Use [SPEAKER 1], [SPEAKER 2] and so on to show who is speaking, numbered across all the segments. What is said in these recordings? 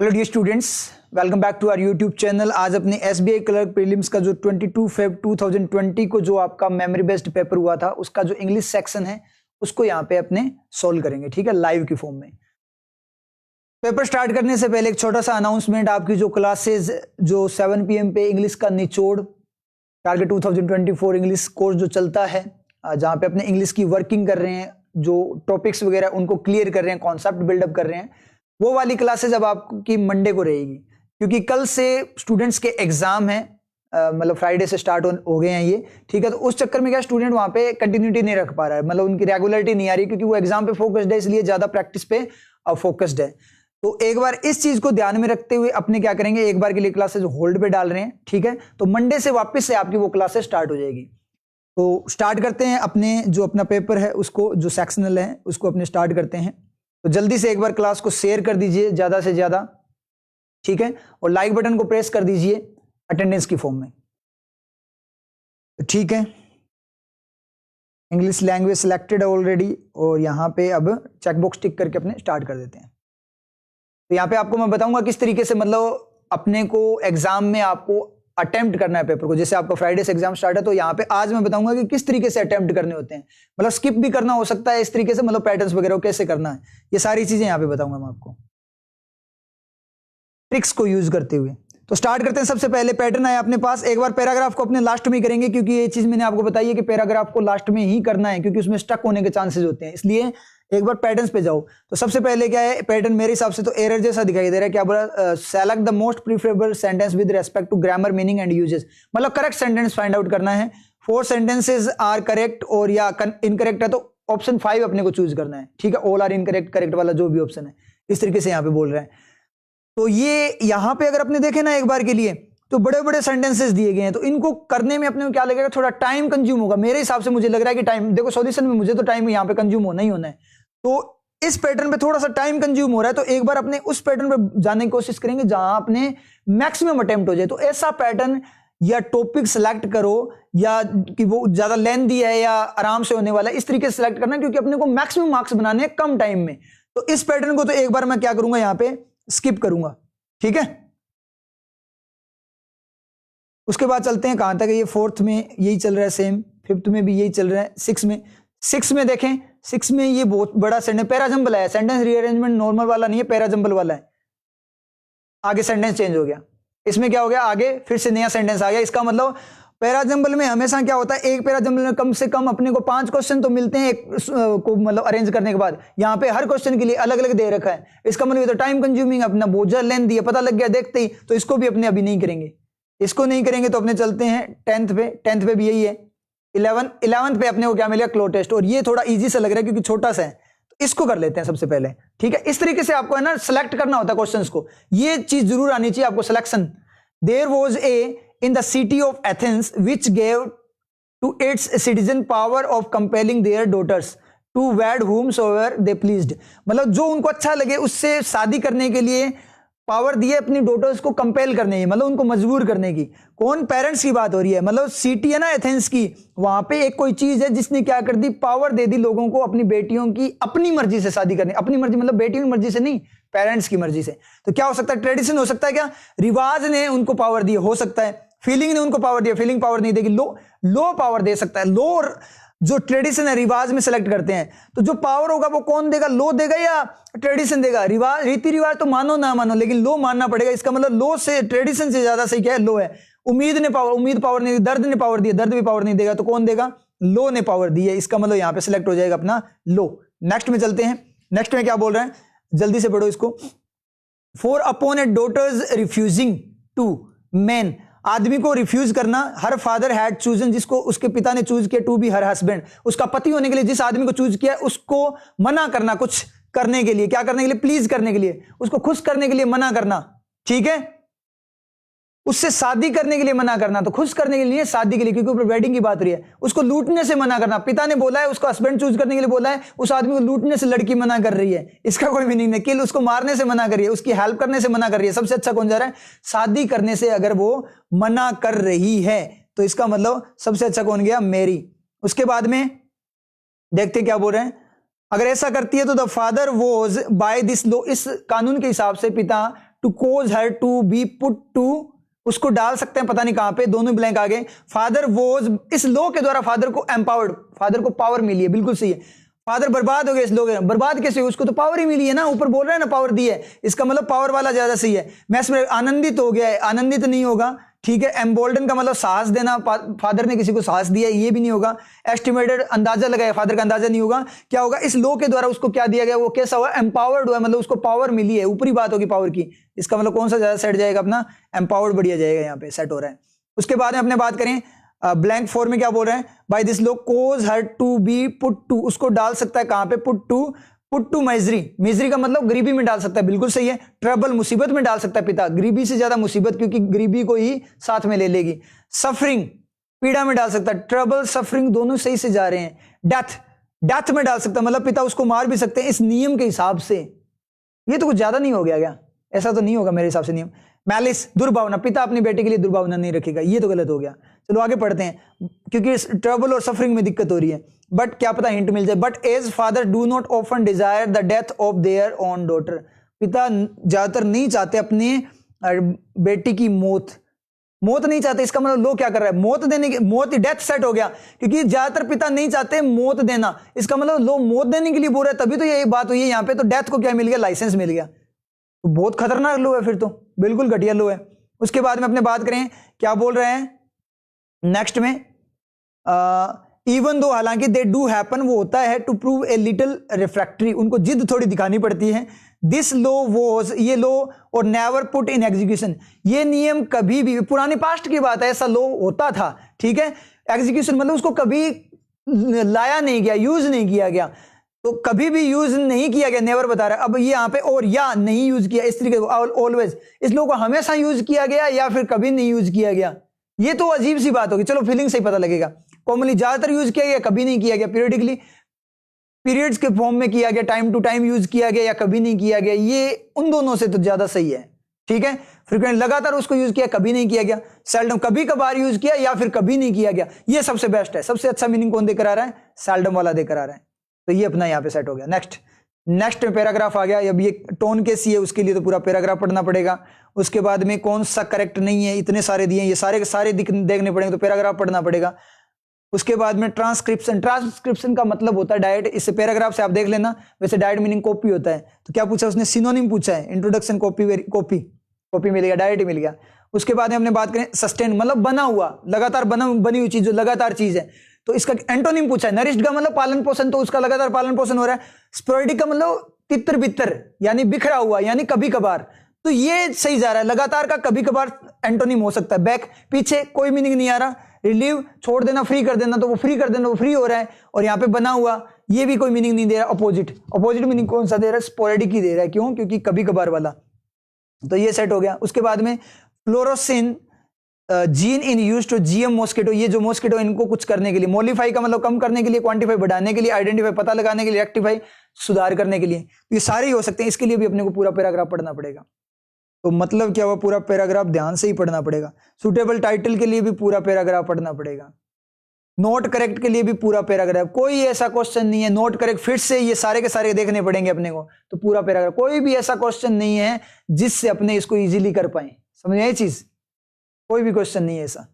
[SPEAKER 1] Hello dear students, welcome back to our YouTube channel. आज अपने SBI clerk prelims का जो 22 फेब 2020 को जो आपका मेमोरी बेस्ड पेपर हुआ था उसका जो इंग्लिश सेक्शन है उसको यहाँ पे अपने सॉल्व करेंगे, ठीक है, लाइव की फॉर्म में। पेपर स्टार्ट करने से पहले एक छोटा सा अनाउंसमेंट, आपकी जो क्लासेस जो 7 PM पे इंग्लिश का निचोड़ टारगेट 2024 इंग्लिश कोर्स जो चलता है, जहाँ पे अपने इंग्लिश की वर्किंग कर रहे हैं, जो टॉपिक्स वगैरह उनको क्लियर कर रहे हैं, कॉन्सेप्ट बिल्डअप कर रहे हैं, वो वाली क्लासेस अब आपकी मंडे को रहेगी, क्योंकि कल से स्टूडेंट्स के एग्जाम है, मतलब फ्राइडे से स्टार्ट हो गए हैं ये, ठीक है। तो उस चक्कर में क्या स्टूडेंट वहां पे कंटिन्यूटी नहीं रख पा रहा है, मतलब उनकी रेगुलरिटी नहीं आ रही, क्योंकि वो एग्जाम पे फोकस्ड है, इसलिए ज्यादा प्रैक्टिस पे फोकस्ड है। तो एक बार इस चीज को ध्यान में रखते हुए अपने क्या करेंगे, एक बार के लिए क्लासेस होल्ड पे डाल रहे हैं, ठीक है। तो मंडे से वापस से आपकी वो क्लासेस स्टार्ट हो जाएगी। तो स्टार्ट करते हैं अपने जो अपना पेपर है उसको, जो सेक्शनल है उसको अपने स्टार्ट करते हैं। तो जल्दी से एक बार क्लास को शेयर कर दीजिए ज्यादा से ज्यादा, ठीक है, और लाइक बटन को प्रेस कर दीजिए अटेंडेंस की फॉर्म में, ठीक है। इंग्लिश लैंग्वेज सिलेक्टेड है ऑलरेडी, और यहां पे अब चेकबॉक्स टिक करके अपने स्टार्ट कर देते हैं। तो यहां पे आपको मैं बताऊंगा किस तरीके से, मतलब अपने को एग्जाम में आपको अटेम्प्ट करना है पेपर को। जैसे आपका फ्राइडे से एग्जाम स्टार्ट है, तो यहाँ पे आज मैं बताऊंगा कि किस तरीके से अटेम्प्ट करने होते हैं, मतलब स्किप भी करना हो सकता है इस तरीके से, मतलब पैटर्न्स वगैरह कैसे करना है, ये सारी चीजें यहाँ पे बताऊंगा मैं आपको ट्रिक्स को यूज करते हुए। तो स्टार्ट करते हैं। सबसे पहले पैटर्न है अपने पास, एक बार पैराग्राफ को अपने लास्ट में ही करेंगे, क्योंकि ये चीज मैंने आपको बताई है कि पैराग्राफ को लास्ट में ही करना है, क्योंकि उसमें स्टक होने के चांसेस होते हैं, इसलिए एक बार पैटर्न्स पे जाओ। तो सबसे पहले क्या है पैटर्न, मेरे हिसाब से तो एरर जैसा दिखाई दे रहा है। क्या बोला, select the most preferable sentence with respect to grammar, meaning and uses, मतलब करेक्ट सेंटेंस फाइंड आउट करना है। 4 सेंटेंसेस आर करेक्ट और या इनकरेक्ट है तो ऑप्शन 5 अपने को चूज करना है, ठीक है। ऑल आर इनकरेक्ट, करेक्ट वाला जो भी ऑप्शन है, इस तरीके से यहाँ पे बोल रहे हैं। तो ये यहाँ पे अगर अपने देखे ना एक बार के लिए, तो बड़े बड़े सेंटेंसेस दिए गए हैं, तो इनको करने में अपने को क्या लगेगा, थोड़ा टाइम कंज्यूम होगा। मेरे हिसाब से मुझे लग रहा है कि टाइम, देखो सॉल्यूशन में मुझे तो टाइम यहाँ पे कंज्यूम होना ही होना है, तो इस पैटर्न पे थोड़ा सा टाइम कंज्यूम हो रहा है। तो एक बार अपने उस पैटर्न पे जाने की कोशिश करेंगे जहां अपने मैक्सिमम अटेम्प्ट हो जाए। तो ऐसा पैटर्न या टॉपिक सिलेक्ट करो, या कि वो ज्यादा लेंथी है या आराम से होने वाला है, इस तरीके से सिलेक्ट करना, क्योंकि अपने को मैक्सिमम मार्क्स बनाने हैं कम टाइम में। तो इस पैटर्न को तो एक बार मैं क्या करूंगा, यहां पे स्किप करूंगा, ठीक है। उसके बाद चलते हैं कहां तक है, ये 4th में यही चल रहा है, सेम 5th में भी यही चल रहा है, 6 में देखें, 6 में ये बहुत बड़ा सेंटेंस पैराजंबल है, सेंटेंस रीअरेंजमेंट नॉर्मल वाला नहीं है, पैराजंबल वाला है। आगे सेंटेंस चेंज हो गया, इसमें क्या हो गया, आगे फिर से नया सेंटेंस आ गया। इसका मतलब पैराजंबल में हमेशा क्या होता है, एक पैराजंबल में कम से कम अपने को 5 क्वेश्चन तो मिलते हैं एक को मतलब अरेंज करने के बाद। यहाँ पे हर क्वेश्चन के लिए अलग अलग दे रखा है, इसका मतलब ये तो टाइम कंज्यूमिंग, अपना बहुत ज्यादा लेंथ दिया, पता लग गया देखते ही। तो इसको भी अपने अभी नहीं करेंगे, इसको नहीं करेंगे। तो अपने चलते हैं 10th पे भी यही है। 11th पे अपने को क्या मिलेगा, क्लो टेस्ट, और ये थोड़ा इजी सा लग रहा है क्योंकि छोटा सा है, तो इसको कर लेते हैं सबसे पहले, ठीक है। इस तरीके से आपको है ना सेलेक्ट करना होता है क्वेश्चंस को, ये चीज जरूर आनी चाहिए आपको, selection. There was a in the city of Athens which gave to its citizen power of compelling their daughters to wed whomsoever they pleased, मतलब जो उनको अच्छा लगे उससे शादी करने के लिए पावर दिए अपनी डॉटर्स को कंपेल करने की, मतलब उनको मजबूर करने की। कौन, पेरेंट्स की बात हो रही है, मतलब सिटी है ना एथेंस की, वहां पे एक कोई चीज है जिसने क्या कर दी, पावर दे दी लोगों को अपनी बेटियों की अपनी मर्जी से शादी करने। अपनी मर्जी मतलब बेटियों की मर्जी से नहीं, पेरेंट्स की मर्जी से। तो क्या हो सकता है, ट्रेडिशन हो सकता है, क्या रिवाज ने उनको पावर दी, हो सकता है फीलिंग ने उनको पावर दिया, फीलिंग पावर नहीं देगी, लो पावर दे सकता है। लो जो ट्रेडिशन है रिवाज में सेलेक्ट करते हैं, तो जो पावर होगा वो कौन देगा, लो देगा या ट्रेडिशन देगा। रिवाज, रीति रिवाज तो मानो ना मानो, लेकिन लो मानना पड़ेगा। इसका मतलब लो से, ट्रेडिशन से ज्यादा सही क्या है, लो है। उम्मीद ने पावर, उम्मीद पावर नहीं दी, दर्द ने पावर दिया, दर्द भी पावर नहीं देगा, तो कौन देगा, लो ने पावर दी है। इसका मतलब यहां पे सिलेक्ट हो जाएगा अपना लो। नेक्स्ट में चलते हैं, नेक्स्ट में क्या बोल रहे हैं, जल्दी से पढ़ो इसको। For upon a daughter's refusing to man, आदमी को रिफ्यूज करना। हर फादर हैड चूजन, जिसको उसके पिता ने चूज किया, टू बी हर हस्बैंड, उसका पति होने के लिए जिस आदमी को चूज किया उसको मना करना कुछ करने के लिए, क्या करने के लिए, प्लीज करने के लिए, उसको खुश करने के लिए मना करना, ठीक है। उससे शादी करने के लिए मना करना, तो खुश करने के लिए, शादी के लिए, क्योंकि ऊपर वेडिंग की बात हो रही है। उसको लूटने से मना करना, पिता ने बोला है उसको हस्बैंड चूज करने के लिए बोला है, उस आदमी को लूटने से लड़की मना कर रही है, इसका कोई मीनिंग नहीं। किल, उसको मारने से मना कर रही है, उसकी हेल्प करने से मना कर रही है। सबसे अच्छा कौन जा रहा है, शादी करने से अगर वो मना कर रही है, तो इसका मतलब सबसे अच्छा कौन गया, मेरी। उसके बाद में देखते क्या बोल रहे हैं, अगर ऐसा करती है तो the father was by this law, इस कानून के हिसाब से पिता to cause her to be put to, उसको डाल सकते हैं पता नहीं कहां पे, दोनों ब्लैंक आ गए। फादर वॉज, इस लॉ के द्वारा फादर को एम्पावर्ड, फादर को पावर मिली है, बिल्कुल सही है। फादर बर्बाद हो गए इस लोग, बर्बाद कैसे हुए, उसको तो पावर ही मिली है ना, ऊपर बोल रहे हैं ना पावर दी है, इसका मतलब पावर वाला ज्यादा सही है। मैं आनंदित हो गया है, आनंदित नहीं होगा, ठीक है। एम्बोल्डन का मतलब साहस देना, फादर ने किसी को साहस दिया, ये भी नहीं होगा। एस्टिमेटेड, अंदाजा लगाया, फादर का अंदाजा नहीं होगा। क्या होगा, इस लॉ के द्वारा उसको क्या दिया गया, वो कैसा हुआ, एम्पावर्ड हुआ, मतलब उसको पावर मिली है, ऊपरी बात होगी पावर की। इसका मतलब कौन सा ज्यादा सेट जाएगा अपना, एम्पावर्ड बढ़िया जाएगा, यहाँ पे सेट हो रहा है। उसके बाद में अपने बात करें ब्लैंक फोर में, क्या बोल रहे हैं, by this law cause her to be put to, उसको डाल सकता है कहां पे, पुट टू मिजरी, मिजरी का मतलब गरीबी में डाल सकता है, बिल्कुल सही है। ट्रबल, मुसीबत में डाल सकता है पिता, गरीबी से ज्यादा मुसीबत, क्योंकि गरीबी को ही साथ में ले लेगी। सफरिंग, पीड़ा में डाल सकता है, ट्रबल सफरिंग दोनों सही से जा रहे हैं। डेथ में डाल सकता है, मतलब पिता उसको मार भी सकते हैं इस नियम के हिसाब से। ये तो कुछ ज्यादा नहीं हो गया क्या, ऐसा तो नहीं होगा मेरे हिसाब से नियम। मैलिस, दुर्भावना, पिता अपनी बेटे के लिए दुर्भावना नहीं रखेगा, ये तो गलत हो गया। चलो आगे पढ़ते हैं, क्योंकि ट्रबल और सफरिंग में दिक्कत हो रही है। बट क्या पता हिंट मिल जाए, but as father do not often desire the death of their own daughter, पिता ज्यादातर नहीं चाहते अपने बेटी की मौत नहीं चाहते। इसका मतलब लोग क्या कर रहा है, मौत देने की, मौत डेथ सेट हो गया, क्योंकि ज्यादातर पिता नहीं चाहते मौत देना, इसका मतलब लोग मौत देने के लिए बोल रहे हैं, तभी तो ये बात हुई है यहाँ पे। तो डेथ को क्या मिल गया, लाइसेंस मिल गया, तो बहुत खतरनाक लो है, फिर तो बिल्कुल घटिया लो है। उसके बाद में अपने बात करें, क्या बोल रहे हैं नेक्स्ट में, इवन दो, हालांकि दे डू हैपन, वो होता है, to prove a little refractory, उनको जिद थोड़ी दिखानी पड़ती है। दिस लॉ वॉज, ये लॉ और नेवर पुट इन एग्जीक्यूशन, ये नियम कभी भी, पुराने पास्ट की बात है, ऐसा लॉ होता था, ठीक है। एग्जीक्यूशन मतलब उसको कभी लाया नहीं गया, यूज नहीं किया गया, तो कभी भी यूज नहीं किया गया, नेवर बता रहा है। अब ये यहाँ पे और या नहीं यूज किया, इस तरीके ऑलवेज, इस लॉ को हमेशा यूज किया गया या फिर कभी नहीं यूज किया गया, ये तो अजीब सी बात होगी। चलो फीलिंग से ही पता लगेगा, कॉमनली ज्यादातर यूज किया गया, कभी नहीं किया गया, पीरियडिकली, पीरियड्स के फॉर्म में किया गया, टाइम टू टाइम यूज किया गया या कभी नहीं किया गया, ये उन दोनों से तो ज्यादा सही है, ठीक है। फ्रीक्वेंट, लगातार उसको यूज किया, कभी नहीं किया गया। सेल्डम, कभी कभार यूज किया या फिर कभी नहीं किया गया, ये सबसे बेस्ट है। सबसे अच्छा मीनिंग कौन देकर आ रहा है, सेल्डम वाला देकर आ रहा है, तो ये अपना यहाँ पे सेट हो गया। नेक्स्ट में पैराग्राफ आ गया। अब ये टोन कैसी है, उसके लिए तो पूरा पैराग्राफ पढ़ना पड़ेगा। उसके बाद में कौन सा करेक्ट नहीं है, इतने सारे दिए, ये सारे के सारे देखने पड़ेंगे, तो पैराग्राफ पढ़ना पड़ेगा। उसके बाद में ट्रांसक्रिप्शन का मतलब होता है डायरेक्ट, इससे पैराग्राफ से आप देख लेना, वैसे डायरेक्ट मीनिंग कॉपी होता है। तो क्या पूछा उसने, सिनोनिम पूछा है, इंट्रोडक्शन, कॉपी मिल गया, डायरेक्ट मिल गया। उसके बाद में हमने बात करें सस्टेन, मतलब बना हुआ, लगातार बनी हुई चीज, जो लगातार चीज है, तो इसका एंटोनिम पूछा है। नरिश्ड का मतलब पालन पोषण, तो उसका लगातार पालन पोषण हो रहा है। स्पोरेडिक का मतलब तितर बितर, यानी बिखरा हुआ, यानी कभी कभार, तो ये सही जा रहा है। लगातार का कभी कभार एंटोनिम हो सकता है। बैक, पीछे, कोई मीनिंग नहीं आ रहा। रिलीव, छोड़ देना, फ्री कर देना, तो वो फ्री कर देना, वो फ्री हो रहा है। और यहाँ पे बना हुआ, ये भी कोई मीनिंग नहीं दे रहा। अपोजिट मीनिंग कौन सा दे रहा है, स्पोरेडिक ही दे रहा है। क्यों, क्योंकि कभी कभार वाला, तो ये सेट हो गया। उसके बाद में fluorescein gene in use to GM mosquito, ये जो मॉस्किटो, इनको कुछ करने के लिए, मॉडिफाई का मतलब कम करने के लिए, क्वांटिफाई बढ़ाने के लिए, आइडेंटिफाई पता लगाने के लिए, रेक्टिफाई सुधार करने के लिए, ये सारे ही हो सकते हैं। इसके लिए भी अपने को पूरा पैराग्राफ पढ़ना पड़ेगा। तो मतलब क्या हुआ, पूरा पैराग्राफ ध्यान से ही पढ़ना पड़ेगा। सुटेबल टाइटल के लिए भी पूरा पैराग्राफ पढ़ना पड़ेगा। नोट करेक्ट के लिए भी पूरा पैराग्राफ, कोई ऐसा क्वेश्चन नहीं है नोट करेक्ट फिर से ये सारे के सारे देखने पड़ेंगे अपने को, तो पूरा पैराग्राफ, कोई भी ऐसा क्वेश्चन नहीं है जिससे अपने इसको इजीली कर पाए, समझ ये चीज, कोई भी क्वेश्चन नहीं है ऐसा।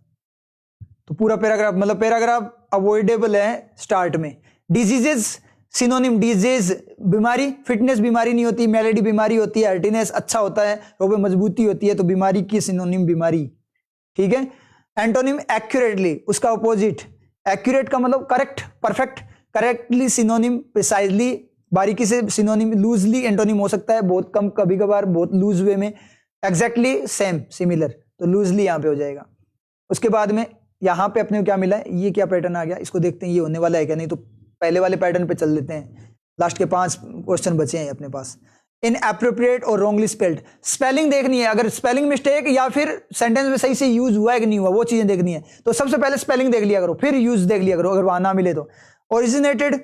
[SPEAKER 1] तो पूरा पैराग्राफ, मतलब पैराग्राफ अवॉइडेबल है स्टार्ट में। डिजीजेस सिनोनिम, डिजीज बीमारी, फिटनेस बीमारी नहीं होती, मेलेडी बीमारी होती है, हर्टीनेस अच्छा होता है, रोबे मजबूती होती है, तो बीमारी की सिनोनिम बीमारी, ठीक है। एंटोनिम एक्यूरेटली, उसका अपोजिट, एक्यूरेट का मतलब correct, perfect, correctly synonym, precisely, बारीकी से सिनोनिम, लूजली एंटोनिम हो सकता है, बहुत कम, कभी कभार बहुत लूज वे में, एग्जैक्टली सेम, सिमिलर, तो लूजली यहाँ पे हो जाएगा। उसके बाद में यहाँ पे अपने को क्या मिला है, ये क्या पैटर्न आ गया, इसको देखते हैं ये होने वाला है क्या, नहीं तो पहले वाले पैटर्न पे चल लेते हैं। लास्ट के 5 क्वेश्चन बचे हैं अपने पास। इनएप्रोप्रिएट और रॉन्गली स्पेल्ड, स्पेलिंग देखनी है, अगर स्पेलिंग मिस्टेक या फिर सेंटेंस में सही से यूज हुआ है कि नहीं हुआ, वो चीजें देखनी है। तो सबसे पहले स्पेलिंग देख लिया करो, फिर यूज देख लिया करो, अगर वहां ना मिले तो। ओरिजिनेटेड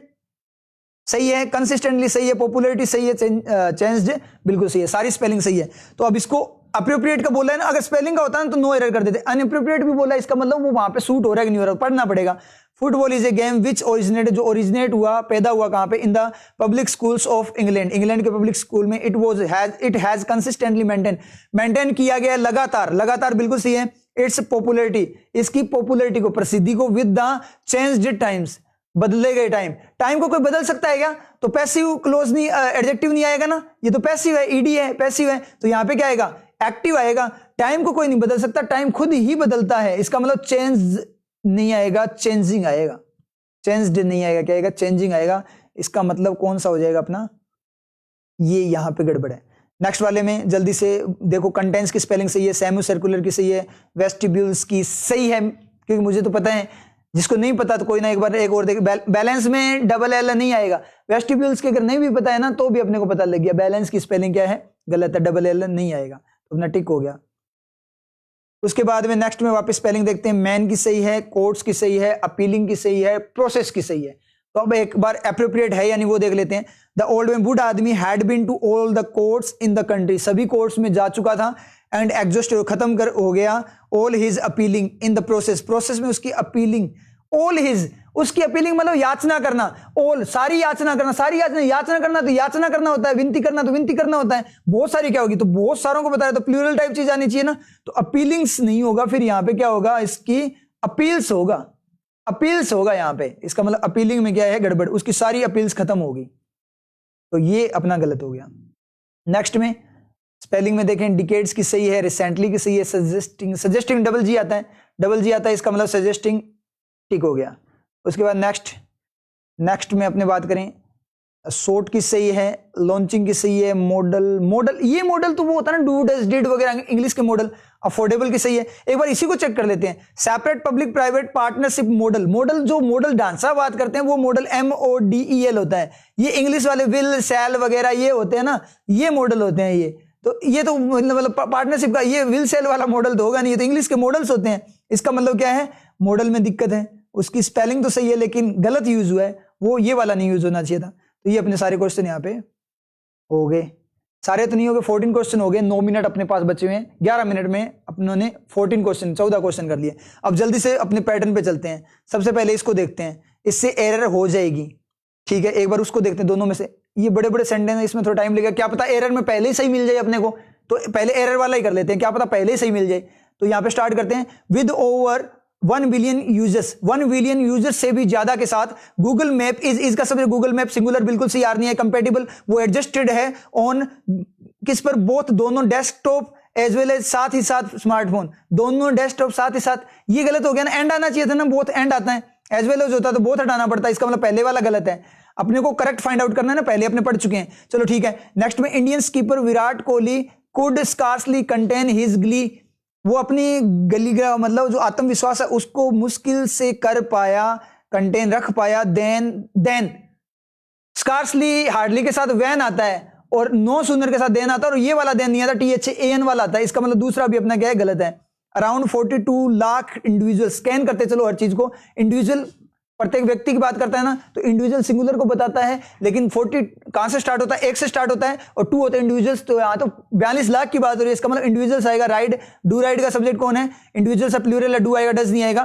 [SPEAKER 1] सही है, कंसिस्टेंटली सही है, पॉपुलरिटी सही है, चेंज्ड बिल्कुल सही है, सारी स्पेलिंग सही है। तो अब इसको अप्रोप्रिएट का बोला है ना, अगर स्पेलिंग का होता है ना तो नो एरर कर देते। अनअप्रोप्रिएट भी बोला है, इसका मतलब वो वहां पे सूट हो रहा है कि नहीं हो रहा, पढ़ना पड़ेगा। Football is a game which originated, जो ओरिजिनेट हुआ, पैदा हुआ कहां पे, in the public schools of England, England के पब्लिक स्कूल में। इट हैज कंसिस्टेंटली मेंटेन किया गया लगातार, लगातार बिल्कुल सही है। इट्स पॉपुलैरिटी, इसकी पॉपुलैरिटी को, प्रसिद्धि को, विद द चेंज्ड टाइम्स, बदले गए टाइम। टाइम को कोई बदल सकता है क्या? तो पैसिव क्लोज नहीं, एडजेक्टिव नहीं आएगा ना, ये तो पैसिव है, ईडी है, पैसिव है, तो यहां पे क्या आएगा? एक्टिव आएगा। टाइम को कोई नहीं बदल सकता, टाइम खुद ही बदलता है, इसका मतलब चेंज नहीं आएगा, चेंजिंग आएगा। चेंज्ड नहीं आएगा, क्या आएगा? चेंजिंग आएगा। इसका मतलब कौन सा हो जाएगा अपना? ये यहां पे गड़बड़ है। नेक्स्ट वाले में जल्दी से देखो, कंटेंट्स की स्पेलिंग सही है, सेमी सर्कुलर की सही है, वेस्टिब्यूल्स की सही है, क्योंकि मुझे तो पता है, जिसको नहीं पता तो कोई ना एक बार एक और देख। बैलेंस में डबल एल नहीं आएगा, वेस्टिब्यूल्स के अगर नहीं भी पता है ना तो भी अपने को पता लग गया बैलेंस की स्पेलिंग क्या है, गलत है, डबल एल नहीं आएगा, तो अपना टिक हो गया। उसके बाद में नेक्स्ट में वापस स्पेलिंग देखते हैं। मैन की सही है, कोर्ट्स की सही है, अपीलिंग की सही है, प्रोसेस की सही है। तो अब एक बार एप्रोप्रिएट है यानी वो देख लेते हैं। द ओल्ड मैन, बूढ़ा आदमी, had been to all the courts in the country, सभी कोर्ट्स में जा चुका था, एंड एग्जॉस्ट, खत्म कर हो गया, all his appealing in the process, process में उसकी अपीलिंग, ऑल हिज, उसकी अपीलिंग मतलब याचना करना, ऑल सारी याचना करना, सारी याचना, याचना करना तो याचना करना होता है, विनती करना तो विनती करना होता है, बहुत सारी क्या होगी, तो बहुत सारों को बता रहे, तो प्लूरल टाइप चीज आनी चाहिए ना, तो अपीलिंग्स नहीं होगा, फिर यहां पे क्या होगा, इसकी अपील्स होगा, अपील्स होगा यहां पे, इसका मतलब अपीलिंग में क्या है, गड़बड़, उसकी सारी अपील्स खत्म होगी, तो ये अपना गलत हो गया। नेक्स्ट में स्पेलिंग में देखें, डिकेड्स की सही है, रिसेंटली की सही है, सजेस्टिंग, सजेस्टिंग डबल जी आता है, डबल जी आता है, इसका मतलब सजेस्टिंग ठीक हो गया। उसके बाद नेक्स्ट में अपने बात करें, शॉर्ट की सही है, लॉन्चिंग की सही है, मॉडल, ये मॉडल तो वो होता है ना, डू डज डिड वगैरह इंग्लिश के मॉडल। अफोर्डेबल की सही है, एक बार इसी को चेक कर लेते हैं। Separate public private partnership model, जो मॉडल ढांचा बात करते हैं वो मॉडल MODEL होता है। ये इंग्लिश वाले विल, सेल वगैरह ये होते हैं ना, ये मॉडल होते हैं। ये तो मतलब पार्टनरशिप का, ये विल सेल वाला मॉडल तो होगा नहीं, तो इंग्लिश के मॉडल्स होते हैं। इसका मतलब क्या है, मॉडल में दिक्कत है, उसकी स्पेलिंग तो सही है लेकिन गलत यूज हुआ है, वो ये वाला नहीं यूज होना चाहिए था। तो ये अपने सारे क्वेश्चन यहाँ पे हो गए, सारे तो नहीं हो गए, 14 क्वेश्चन हो गए, 9 मिनट अपने पास बचे हुए हैं, 11 मिनट में अपनों 14 क्वेश्चन कर लिए। अब जल्दी से अपने पैटर्न पे चलते हैं। सबसे पहले इसको देखते हैं, इससे एरर हो जाएगी, ठीक है, एक बार उसको देखते हैं। दोनों में से ये बड़े बड़े सेंटेंस है, इसमें थोड़ा टाइम लगेगा, क्या पता एरर में पहले ही सही मिल जाए अपने को, तो पहले एरर वाला ही कर लेते हैं, क्या पता पहले ही सही मिल जाए। तो यहाँ पे स्टार्ट करते हैं, with over 1 billion users, 1 billion users से भी ज्यादा के साथ गूगल मैप इज का सब, गूगल मैप सिंगुलर बिल्कुल सही आ रही है, कंपेटेबल, वो एडजस्टेड है ऑन किस पर, बोथ, दोनों डेस्कटॉप एज वेल एज, साथ ही साथ स्मार्टफोन, दोनों डेस्कटॉप साथ ही साथ। ये गलत हो गया ना, एंड आना चाहिए था ना, बोथ एंड आता है, एज वेल एज होता तो बोथ हटाना पड़ता है, इसका मतलब पहले वाला गलत है। अपने को करेक्ट फाइंड आउट करना है ना, पहले अपने पढ़ चुके हैं, चलो ठीक है। नेक्स्ट में Indian skipper Virat Kohli could scarcely contain his Glee, वो अपनी गली का मतलब जो आत्मविश्वास है उसको मुश्किल से कर पाया, कंटेन रख पाया, देन स्कार्सली हार्डली के साथ वैन आता है, और नो सूनर के साथ देन आता है, और ये वाला देन नहीं आता, THAN वाला आता है, इसका मतलब दूसरा भी अपना क्या है, गलत है। अराउंड 42 लाख इंडिविजुअल, स्कैन करते चलो हर चीज को, इंडिविजुअल प्रत्येक व्यक्ति की बात करता है ना, तो इंडिविजुअल सिंगुलर को बताता है, लेकिन 40 कहां से स्टार्ट होता है, 1 से स्टार्ट होता है, और 2 होते हैं इंडिविजुअल्स, तो यहां तो 42 लाख की बात हो रही है, इसका मतलब इंडिविजुअल्स आएगा। राइड, डू राइड का सब्जेक्ट कौन है, इंडिविजुअल्स, प्लूरल है, डू आएगा, डज नहीं आएगा।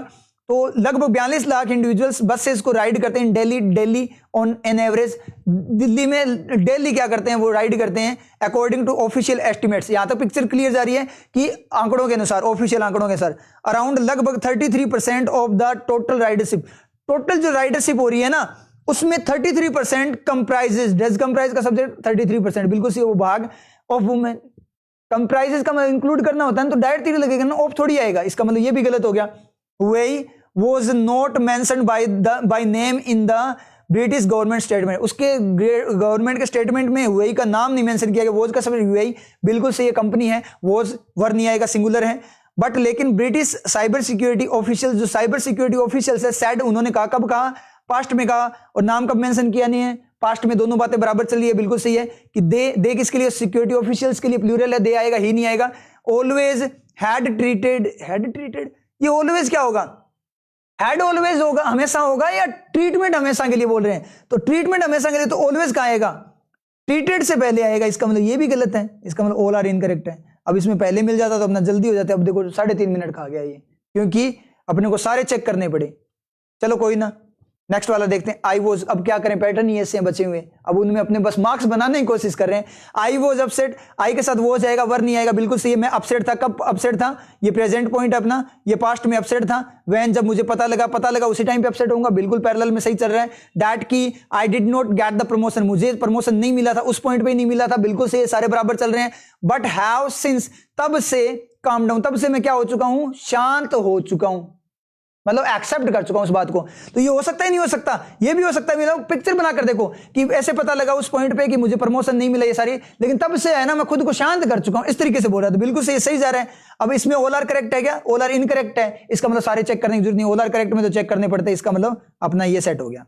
[SPEAKER 1] तो लगभग 42 लाख इंडिविजुअल्स बसेस को राइड करते हैं daily on an average. Delhi में डेली क्या करते हैं, वो राइड करते हैं अकॉर्डिंग टू ऑफिशियल एस्टिमेट्स। यहां तक पिक्चर क्लियर जा रही है कि आंकड़ों के अनुसार, ऑफिशियल आंकड़ों के अनुसार अराउंड लगभग 33% of the total ridership, total जो राइडरशिप हो रही है ना उसमें 33% कंप्राइजेस, डज कंप्राइज का सब्जेक्ट 33%, बिल्कुल सी वो भाग ऑफ वुमेन, कंप्राइजेस का मतलब इंक्लूड करना होता है, तो डायरेक्ट तीर लगेगा ना, ऑफ थोड़ी आएगा, इसका मतलब ये भी गलत हो गया। Huawei was not mentioned by name in the British government statement, उसके गवर्नमेंट के स्टेटमेंट में हुएई का नाम नहीं मेंशन किया गया। वॉज का सब्जेक्ट हुएई, बिल्कुल सही, कंपनी है, वॉज वर नहीं आएगा, सिंगुलर है। बट लेकिन ब्रिटिश साइबर सिक्योरिटी ऑफिशियल, जो साइबर सिक्योरिटी ऑफिशियल है, सैड, उन्होंने कहा, कब कहा, पास्ट में कहा, और नाम कब मेंशन किया नहीं है, पास्ट में, दोनों बातें बराबर चली है, बिल्कुल सही है कि दे किसके लिए, सिक्योरिटी ऑफिशियल्स के लिए, प्लूरल है, दे आएगा, ही नहीं आएगा। ऑलवेज हैड ट्रीटेड, ये ऑलवेज क्या होगा, हैड ऑलवेज होगा, हमेशा होगा, या ट्रीटमेंट हमेशा के लिए बोल रहे हैं, तो ट्रीटमेंट हमेशा के लिए, तो ऑलवेज कहाँ आएगा, ट्रीटेड से पहले आएगा, इसका मतलब ये भी गलत है, इसका मतलब ऑल आर इनकरेक्ट है। अब इसमें पहले मिल जाता तो अपना जल्दी हो जाता, अब देखो 3.5 मिनट खा गया ये, क्योंकि अपने को सारे चेक करने पड़े। चलो कोई ना, नेक्स्ट वाला देखते हैं। आई वॉज, अब क्या करें, पैटर्न ही ऐसे हैं बचे हुए, अब उनमें अपने बस मार्क्स बनाने की कोशिश कर रहे हैं। आई वॉज अपसेट, आई के साथ वो जाएगा, वर नहीं आएगा, बिल्कुल सही है। मैं अपसेट था, कब अपसेट था, ये प्रेजेंट पॉइंट अपना, ये पास्ट में अपसेट था। वैन, जब मुझे पता लगा उसी टाइम पे अपसेट होऊंगा, बिल्कुल पैरेलल में सही चल रहा है। दैट की I did not get the promotion, मुझे प्रमोशन नहीं मिला था, उस पॉइंट पे ही नहीं मिला था, बिल्कुल सही है, सारे बराबर चल रहे हैं। बट हैव सिंस, तब से काम डाउन, तब से मैं क्या हो चुका हूं, शांत हो चुका हूं, मतलब एक्सेप्ट कर चुका हूं उस बात को। तो ये हो सकता ही नहीं हो सकता, ये भी हो सकता है। मतलब पिक्चर बनाकर देखो कि ऐसे पता लगा उस पॉइंट पे कि मुझे प्रमोशन नहीं मिला, ये सारी, लेकिन तब से है ना मैं खुद को शांत कर चुका हूं, इस तरीके से बोल रहा था, बिल्कुल सही जा रहा है। अब इसमें ऑल आर करेक्ट है क्या, ऑल आर इनकरेक्ट है, इसका मतलब सारे चेक करने की जरूरत नहीं, ऑल आर करेक्ट में तो चेक करने पड़ते हैं, इसका मतलब अपना ये सेट हो गया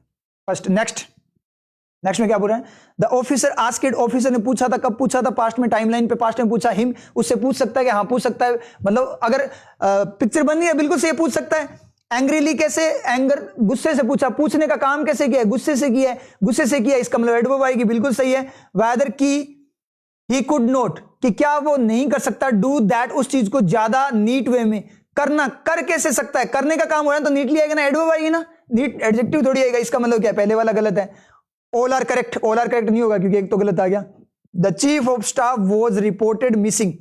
[SPEAKER 1] फर्स्ट। नेक्स्ट में क्या बोल रहा है, द ऑफिसर आस्क्ड, ऑफिसर ने पूछा था, कब पूछा था, पास्ट में, टाइमलाइन पे पास्ट में पूछा। हिम, उससे पूछ सकता है कि हाँ पूछ सकता है, मतलब अगर पिक्चर बन गई है बिल्कुल से पूछ सकता है। एंग्रीली, कैसे, एंगर, गुस्से से पूछा, पूछने का काम कैसे किया है, गुस्से से किया है, गुस्से से किया, इसका मतलब एडवर्ब आएगी, बिल्कुल सही है। वेदर की ही कुड नॉट, कि क्या वो नहीं कर सकता, डू दैट, उस चीज को ज्यादा नीट वे में करना, कर कैसे सकता है, करने का काम हो रहा है तो नीटली आएगा ना, एडवर्ब आएगी ना, नीट एडजेक्टिव थोड़ी आएगा, इसका मतलब क्या है, पहले वाला गलत है। All are correct, all are correct नहीं होगा क्योंकि एक तो गलत आ गया। The chief of staff was reported missing,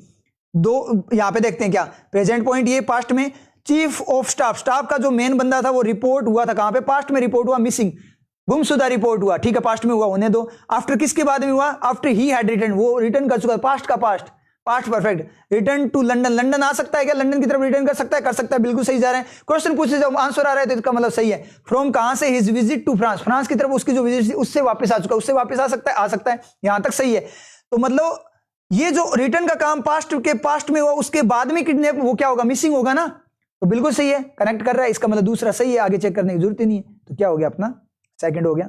[SPEAKER 1] दो यहां पे देखते हैं क्या, प्रेजेंट पॉइंट ये, पास्ट में चीफ ऑफ स्टाफ, स्टाफ का जो मेन बंदा था वो रिपोर्ट हुआ था, कहां पे, पास्ट में रिपोर्ट हुआ, मिसिंग, गुमशुदा रिपोर्ट हुआ, ठीक है, पास्ट में हुआ, होने दो। आफ्टर किसके बाद में हुआ, आफ्टर ही हैड रिटर्न, वो रिटर्न कर चुका है, पास्ट का past perfect. Return to London, London आ सकता है क्या, लंदन की तरफ रिटर्न कर सकता है, बिल्कुल सही जा रहे हैं। क्वेश्चन पूछे जब आंसर आ रहा है तो इसका मतलब सही है। फ्रॉम, कहां से, his visit to France, France की तरफ उसकी जो विजिट थी उससे वापस आ चुका, उससे वापस आ सकता है, यहां तक सही है। तो मतलब ये जो रिटर्न का काम पास्ट में हुआ, उसके बाद में किडनैप, वो क्या होगा, मिसिंग होगा ना, तो बिल्कुल सही है, कनेक्ट कर रहा है, इसका मतलब दूसरा सही है, आगे चेक करने की जरूरत ही नहीं है। तो क्या हो गया अपना, सेकंड हो गया।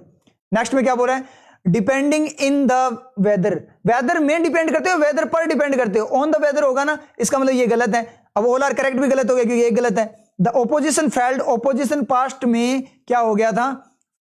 [SPEAKER 1] नेक्स्ट में क्या बोल रहा है, depending in the weather, weather में डिपेंड करते हो, वेदर पर डिपेंड करते हो, ऑन द वेदर होगा ना, इसका मतलब ये गलत है। अब ऑल आर करेक्ट भी गलत हो गया क्योंकि ये गलत है। The opposition failed, opposition past में क्या हो गया था,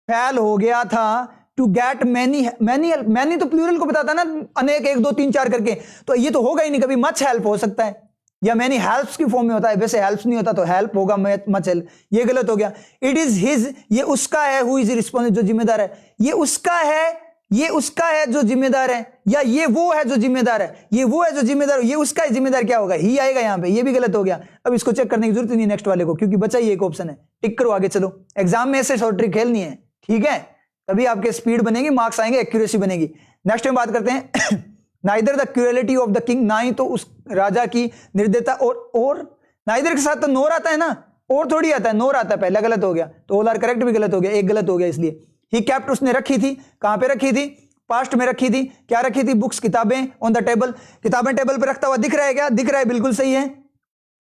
[SPEAKER 1] फेल हो गया था, टू गेट मैनी तो प्लूरल को बताता ना, अनेक, 1 2 3 4 करके, तो ये तो होगा ही नहीं कभी, मच हेल्प हो सकता है, या मैनी हेल्प्स की फॉर्म में होता है, वैसे हेल्प्स नहीं होता तो हेल्प होगा, मच हेल्प, ये गलत हो गया। इट इज हिज, ये उसका है, हु इज रिस्पॉन्सिबल, जो जिम्मेदार है, ये उसका है जो जिम्मेदार है, या ये वो है जो जिम्मेदार है, ये वो है जो जिम्मेदार, ये उसका है जिम्मेदार, क्या होगा, ही आएगा यहां पे, ये भी गलत हो गया। अब इसको चेक करने की जरूरत नहीं नेक्स्ट वाले को, क्योंकि बचा ही एक ऑप्शन है, टिक करो, आगे चलो। एग्जाम में ऐसे शॉर्ट ट्रिक खेलनी है, ठीक है, तभी आपके स्पीड बनेगी, मार्क्स आएंगे, एक्यूरेसी बनेगी। नेक्स्ट में बात करते हैं neither the cruelty of the king, ना ही तो उस राजा की निर्दयता, और नाइदर के साथ तो नोर आता है ना, और थोड़ी आता है, नोर आता है, पहला गलत हो गया, तो ऑल आर करेक्ट भी गलत हो गया, एक गलत हो गया इसलिए। ही कैप्ट, उसने रखी थी, कहां पे रखी थी, पास्ट में रखी थी, क्या रखी थी, बुक्स, किताबें, ऑन द टेबल, किताबें टेबल पे रखता हुआ दिख रहा है क्या, दिख रहा है, बिल्कुल सही है।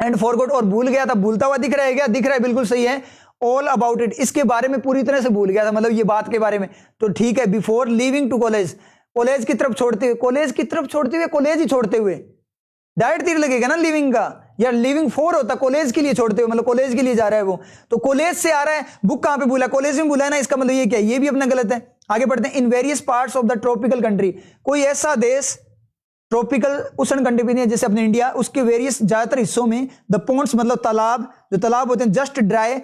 [SPEAKER 1] एंड फॉरगॉट, और भूल गया था, भूलता हुआ दिख रहा है क्या, दिख रहा है, बिल्कुल सही है। ऑल अबाउट इट, इसके बारे में पूरी तरह से भूल गया था, मतलब ये बात के बारे में, तो ठीक है। Before leaving to college, college की तरफ छोड़ते हुए, कॉलेज ही छोड़ते हुए, डायरेक्ट तीर लगेगा ना लिविंग का, या लिविंग फॉर होता, कॉलेज के लिए छोड़ते हुए, मतलब कॉलेज के लिए जा रहा है वो, तो कॉलेज से आ रहा है, बुक कहां पे भूला, कॉलेज में भूला है ना, इसका मतलब ये क्या है, ये भी अपना गलत है। आगे बढ़ते हैं। In various parts of the tropical country, कोई ऐसा देश ट्रॉपिकल उष्ण कटिबंधीय नहीं है जैसे अपने इंडिया, उसके वेरियस ज्यादातर हिस्सों में द पॉन्ड्स, मतलब तालाब, जो तालाब होते हैं, जस्ट ड्राई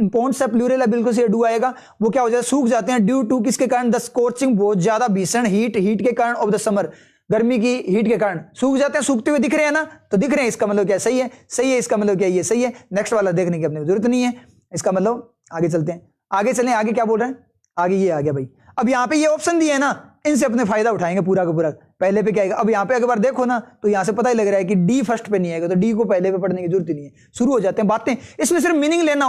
[SPEAKER 1] पॉन्ड्स है, प्लूरल है, बिल्कुल से डू आएगा, वो क्या हो जाता है, सूख जाते हैं, ड्यू टू किसके कारण, द स्कॉर्चिंग, बहुत ज्यादा भीषण हीट के कारण, ऑफ द समर, गर्मी की हीट के कारण सूख जाते हैं, सूखते हुए दिख रहे हैं ना, तो दिख रहे हैं, इसका मतलब क्या, सही है, इसका मतलब क्या, ये सही है। नेक्स्ट वाला देखने की अपनी जरूरत नहीं है, इसका मतलब आगे चलते हैं, आगे चलें, आगे क्या बोल रहे हैं, आगे ये आ गया भाई। अब यहाँ पे ये ऑप्शन दिए है ना, इनसे अपने फायदा उठाएंगे पूरा का पूरा। पहले पे क्या आएगा, अब यहाँ पे अगर बार देखो ना, तो यहाँ से पता ही लग रहा है कि डी फर्स्ट पे नहीं आएगा, तो डी को पहले पे पढ़ने की जरूरत ही नहीं है, शुरू हो जाते हैं बातें, इसमें सिर्फ मीनिंग लेना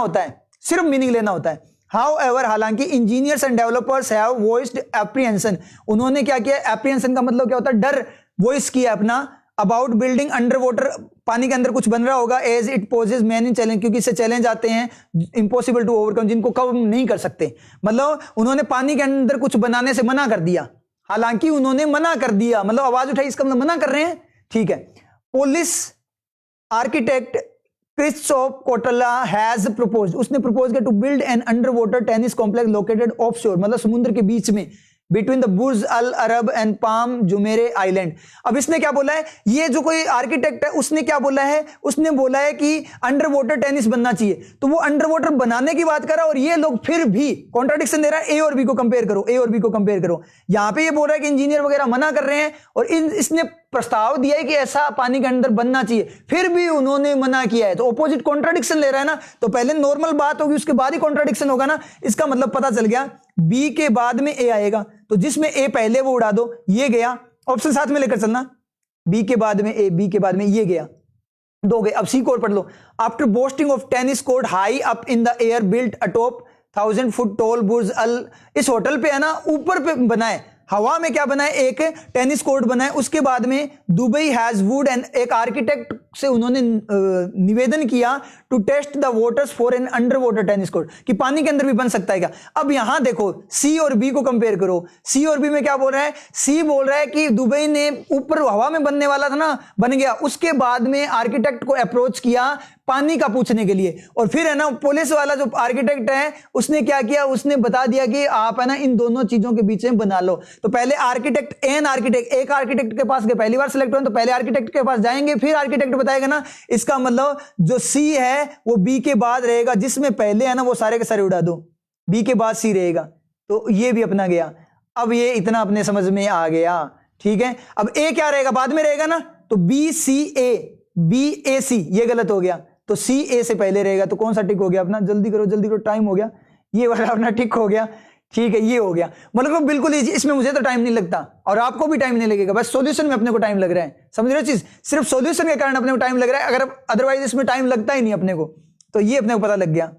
[SPEAKER 1] होता है, However, हालांकि engineers and developers have voiced apprehension, उन्होंने क्या किया, एप्रीहेंशन का मतलब क्या होता है, डर वॉइस किया अपना, अबाउट बिल्डिंग अंडर वाटर, पानी के अंदर कुछ बन रहा होगा, as it poses many challenge, क्योंकि इससे चैलेंज आते हैं इम्पॉसिबल टू ओवरकम, जिनको कम नहीं कर सकते, मतलब उन्होंने पानी के अंदर कुछ बनाने से मना कर दिया, हालांकि उन्होंने मना कर दिया, मतलब आवाज उठाई, इसका मतलब मना कर रहे हैं, ठीक है। Polish architect Krzysztof Kotala has proposed, उसने प्रपोज किया to build an under water tennis complex located off shore, मतलब समुद्र के बीच में between the Burj Al Arab and Palm Jumeirah island. अब इसने क्या बोला है, ये जो कोई आर्किटेक्ट है उसने क्या बोला है, उसने बोला है कि अंडर वाटर टेनिस बनना चाहिए, तो वो अंडर वाटर बनाने की बात कर रहा है और ये लोग फिर भी कॉन्ट्राडिक्शन दे रहा है, ए और बी को कंपेयर करो, ए और बी को कंपेयर करो। यहां पे ये बोल रहा है कि इंजीनियर वगैरह मना कर रहे हैं और इसने प्रस्ताव दिया है कि ऐसा पानी के अंदर बनना चाहिए, फिर भी उन्होंने मना किया है, तो ऑपोजिट कॉन्ट्राडिक्शन ले रहा है ना। तो पहले नॉर्मल बात होगी, उसके बाद ही कॉन्ट्राडिक्शन होगा ना। इसका मतलब पता चल गया बी के बाद में ए आएगा, तो जिसमें ए पहले वो उड़ा दो, ये गया, ऑप्शन साथ में लेकर चलना, बी के बाद में ए, बी के बाद में ये गया, दो गए। अब सी कोड पढ़ लो, after boasting of tennis court high up in the air built atop 1000 foot tall Burj Al, इस होटल पे है ना ऊपर पे बना है, हवा में क्या बना है, एक टेनिस कोर्ट बना है। उसके बाद में दुबई हैज वुड एंड एक आर्किटेक्ट से उन्होंने निवेदन किया to test the waters for an under water tennis court, कि पानी के अंदर भी बन सकता है क्या। अब यहां देखो सी और बी को कंपेयर करो, सी और बी में क्या बोल रहा है, सी बोल रहा है कि दुबई ने ऊपर हवा में बनने वाला था ना, बन गया, उसके बाद में आर्किटेक्ट को अप्रोच किया पानी का पूछने के लिए, और फिर है ना पुलिस वाला जो आर्किटेक्ट है उसने क्या किया, उसने बता दिया कि आप है ना इन दोनों चीजों के बीच में बना लो। तो पहले आर्किटेक्ट एन आर्किटेक्ट, एक आर्किटेक्ट के पास गए, पहली बार सिलेक्ट हुए तो पहले आर्किटेक्ट के पास जाएंगे, फिर आर्किटेक्ट बताएगा ना। इसका मतलब जो सी है वो बी के बाद रहेगा, जिसमें पहले है ना वो सारे के सारे उड़ा दो, बी के बाद सी रहेगा, तो ये भी अपना गया। अब ये इतना अपने समझ में आ गया, ठीक है। अब ए क्या रहेगा, बाद में रहेगा ना, तो बी सी ए, बी ए सी, ये गलत हो गया, तो सी ए से पहले रहेगा, तो कौन सा टिक हो गया अपना, जल्दी करो टाइम हो गया, ये वाला अपना टिक हो गया, ठीक है, ये हो गया। मतलब बिल्कुल इजी, इसमें मुझे तो टाइम नहीं लगता और आपको भी टाइम नहीं लगेगा, बस सॉल्यूशन में अपने को टाइम लग रहा है, समझ रहे हो चीज, सिर्फ सॉल्यूशन के कारण अपने को टाइम लग रहा है, अगर अदरवाइज इसमें टाइम लगता ही नहीं अपने को। तो ये अपने को पता लग गया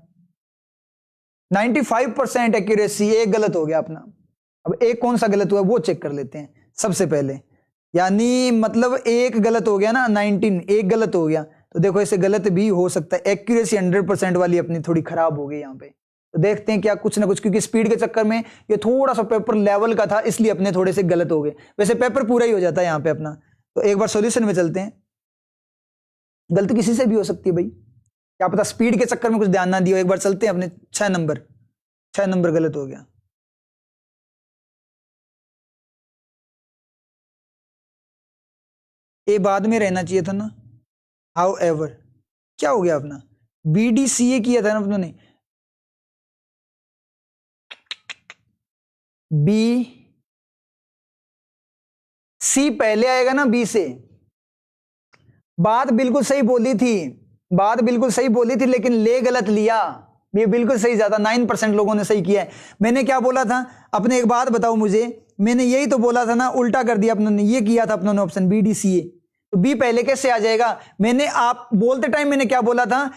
[SPEAKER 1] 95% एक्यूरेसी, एक गलत हो गया अपना। अब एक कौन सा गलत हुआ वो चेक कर लेते हैं सबसे पहले, यानी मतलब एक गलत हो गया ना, 19 एक गलत हो गया, तो देखो ऐसे गलत भी हो सकता है। एक्यूरेसी 100% वाली अपनी थोड़ी खराब हो गई यहाँ पे, तो देखते हैं क्या कुछ ना कुछ, क्योंकि स्पीड के चक्कर में ये थोड़ा सा पेपर लेवल का था, इसलिए अपने थोड़े से गलत हो गए, वैसे पेपर पूरा ही हो जाता है यहाँ पे अपना। तो एक बार सॉल्यूशन में चलते हैं, गलती किसी से भी हो सकती है भाई, क्या पता स्पीड के चक्कर में कुछ ध्यान ना दियो। एक बार चलते हैं अपने 6 नंबर गलत हो गया। ए बाद में रहना चाहिए था ना, हाउ एवर क्या हो गया अपना, BDCA किया था ना अपनों ने, बी सी पहले आएगा ना बी से। बात बिल्कुल सही बोली थी, बात बिल्कुल सही बोली थी, लेकिन ले गलत लिया, ये बिल्कुल सही जाता, 9% लोगों ने सही किया है। मैंने क्या बोला था, अपने एक बात बताओ मुझे, मैंने यही तो बोला था ना, उल्टा कर दिया अपनों ने, ये किया था अपनों ने ऑप्शन BDCA, तो बी पहले कैसे आ जाएगा। मैंने आप बोलते टाइम मैंने क्या बोला था,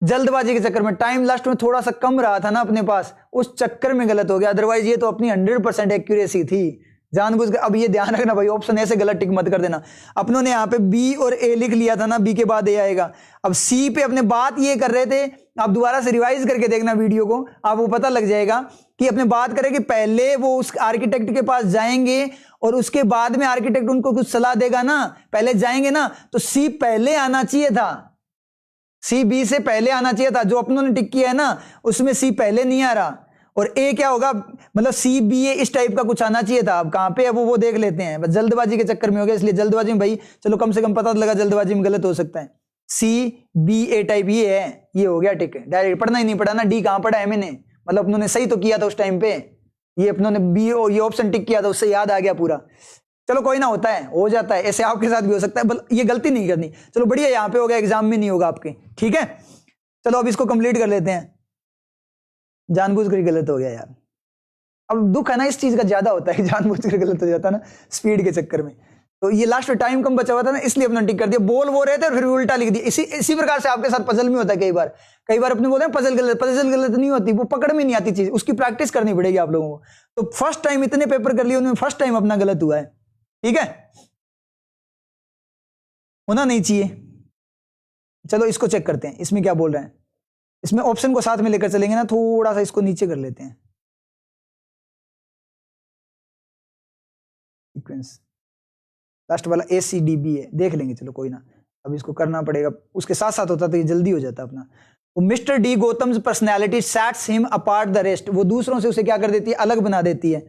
[SPEAKER 1] जल्दबाजी के चक्कर में, टाइम लास्ट में थोड़ा सा कम रहा था ना अपने पास, उस चक्कर में गलत हो गया, अदरवाइज ये तो अपनी 100% एक्यूरेसी थी, जानबूझ के। अब ये ध्यान रखना भाई, ऑप्शन ऐसे गलत टिक मत कर देना। अपनों ने यहाँ पे बी और ए लिख लिया था ना, बी के बाद ए आएगा। अब सी पे अपने बात ये कर रहे थे, आप दोबारा से रिवाइज करके देखना वीडियो को, आपको पता लग जाएगा कि अपने बात करें कि पहले वो उस आर्किटेक्ट के पास जाएंगे और उसके बाद में आर्किटेक्ट उनको कुछ सलाह देगा ना, पहले जाएंगे ना, तो सी पहले आना चाहिए था, सी बी से पहले आना चाहिए था। जो अपनों ने टिक किया है ना उसमें सी पहले नहीं आ रहा, और ए क्या होगा, मतलब सी बी ए इस टाइप का कुछ आना चाहिए था। अब कहां पे है वो देख लेते हैं, बस जल्दबाजी के चक्कर में हो गया, इसलिए जल्दबाजी में भाई चलो कम से कम पता लगा जल्दबाजी में गलत हो सकता है। सी बी ए टाइप ये है, ये हो गया ठीक है, डायरेक्ट पढ़ना ही नहीं पड़ा ना, डी कहां पढ़ा है मैंने, मतलब अपनों ने सही तो किया था उस टाइम पे, ये अपनों ने बी ये ऑप्शन टिक किया था, उससे याद आ गया पूरा। चलो कोई ना, होता है, हो जाता है, ऐसे आपके साथ भी हो सकता है, ये गलती नहीं करनी। चलो बढ़िया, यहाँ पे हो गया, एग्जाम में नहीं होगा आपके, ठीक है। चलो अब इसको कंप्लीट कर लेते हैं, जानबूझ कर गलत हो गया यार। अब दुख है ना इस चीज का ज्यादा होता है, जानबूझ कर गलत हो जाता है ना स्पीड के चक्कर में। तो ये लास्ट में टाइम कम बचा हुआ था ना, इसलिए अपना टिक कर दिया, बोल वो रहे थे फिर उल्टा लिख दिया। इसी प्रकार से आपके साथ पजल में होता है, कई बार अपने बोलते हैं पजल गलत नहीं होती, वो पकड़ में नहीं आती चीज, उसकी प्रैक्टिस करनी पड़ेगी आप लोगों को। तो फर्स्ट टाइम इतने पेपर कर लिए, उनमें फर्स्ट टाइम अपना गलत हुआ है, ठीक है, होना नहीं चाहिए। चलो इसको चेक करते हैं, इसमें क्या बोल रहे हैं, इसमें ऑप्शन को साथ में लेकर चलेंगे ना, थोड़ा सा इसको नीचे कर लेते हैं, सीक्वेंस लास्ट वाला ACDB है, देख लेंगे, चलो कोई ना, अब इसको करना पड़ेगा, उसके साथ साथ होता तो ये जल्दी हो जाता अपना। तो mister D Gautam's personality sets him apart the rest, वो दूसरों से उसे क्या कर देती है, अलग बना देती है।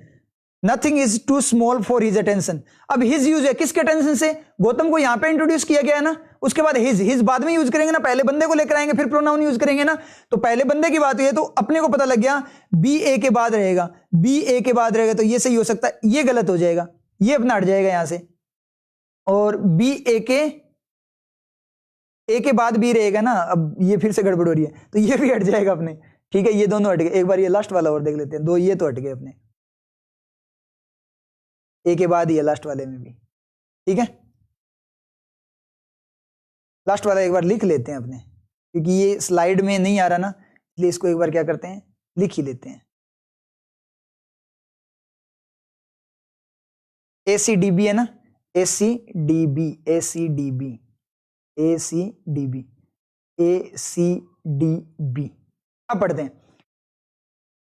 [SPEAKER 1] Nothing is too small for his attention. अब हिज यूज है किसके अटेंशन से, गौतम को यहां पे इंट्रोड्यूस किया गया है ना, उसके बाद हिज बाद में यूज करेंगे ना, पहले बंदे को लेकर आएंगे फिर प्रोनाउन यूज करेंगे ना। तो पहले बंदे की बात हुई है तो अपने को पता लग गया बी ए के बाद रहेगा, बी ए के बाद रहेगा, तो ये सही हो सकता है, ये गलत हो जाएगा, ये अपना हट जाएगा यहां से, और बी ए के बाद बी रहेगा ना, अब ये फिर से गड़बड़ हो रही है, तो ये भी हट जाएगा अपने। ठीक है, ये दोनों हट गए। एक बार ये लास्ट वाला और देख लेते हैं, दो ये तो हट गए अपने, ए के बाद ही है लास्ट वाले में भी। ठीक है, लास्ट वाला एक बार लिख लेते हैं अपने, क्योंकि ये स्लाइड में नहीं आ रहा ना, इसलिए इसको एक बार क्या करते हैं, लिख ही लेते हैं। ACDB है ना, ACDB ACDB ACDB ACDB। अब पढ़ते हैं,